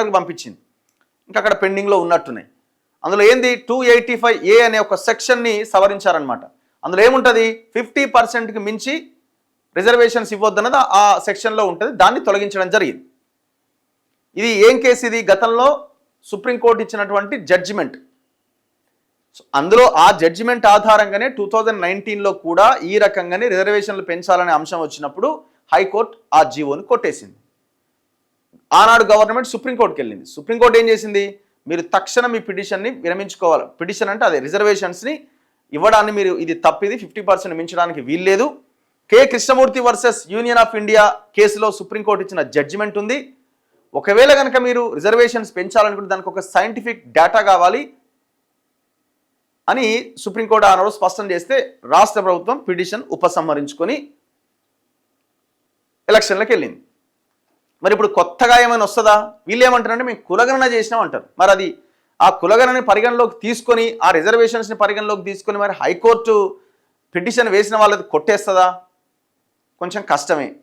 పంపించింది, ఇంకా అక్కడ పెండింగ్లో ఉన్నట్టున్నాయి. అందులో ఏంది 285A అనే ఒక సెక్షన్ని సవరించారనమాట. అందులో ఏముంటుంది, 50%కి మించి రిజర్వేషన్స్ ఇవ్వద్దన్నది ఆ సెక్షన్లో ఉంటుంది. దాన్ని తొలగించడం జరిగింది. ఇది ఏం కేసు, ఇది గతంలో సుప్రీంకోర్టు ఇచ్చినటువంటి జడ్జిమెంట్. అందులో ఆ జడ్జిమెంట్ ఆధారంగానే 2019లో కూడా ఈ రకంగానే రిజర్వేషన్లు పెంచాలనే అంశం వచ్చినప్పుడు హైకోర్టు ఆ జీవోని కొట్టేసింది. ఆనాడు గవర్నమెంట్ సుప్రీంకోర్టుకి వెళ్ళింది. సుప్రీంకోర్టు ఏం చేసింది, మీరు తక్షణం ఈ పిటిషన్ని విరమించుకోవాలి. పిటిషన్ అంటే అదే రిజర్వేషన్స్ని ఇవ్వడాన్ని మీరు ఇది తప్పిది, 50% మించడానికి వీల్లేదు. K Krishnamurthy versus union of India కేసులో సుప్రీంకోర్టు ఇచ్చిన జడ్జిమెంట్ ఉంది. ఒకవేళ కనుక మీరు రిజర్వేషన్స్ పెంచాలనుకుంటే దానికి ఒక సైంటిఫిక్ డేటా కావాలి అని సుప్రీంకోర్టు ఆనాడు స్పష్టం చేస్తే రాష్ట్ర ప్రభుత్వం పిటిషన్ ఉపసంహరించుకొని ఎలక్షన్లకు వెళ్ళింది. మరి ఇప్పుడు కొత్తగా ఏమైనా వస్తుందా? వీళ్ళు ఏమంటారంటే మేము కులగణన చేసినాం అంటారు. మరి అది ఆ కులగణని పరిగణలోకి తీసుకొని ఆ రిజర్వేషన్స్ని పరిగణలోకి తీసుకొని మరి హైకోర్టు పిటిషన్ వేసిన వాళ్ళది కొట్టేస్తుందా? కొంచెం కష్టమే. మరి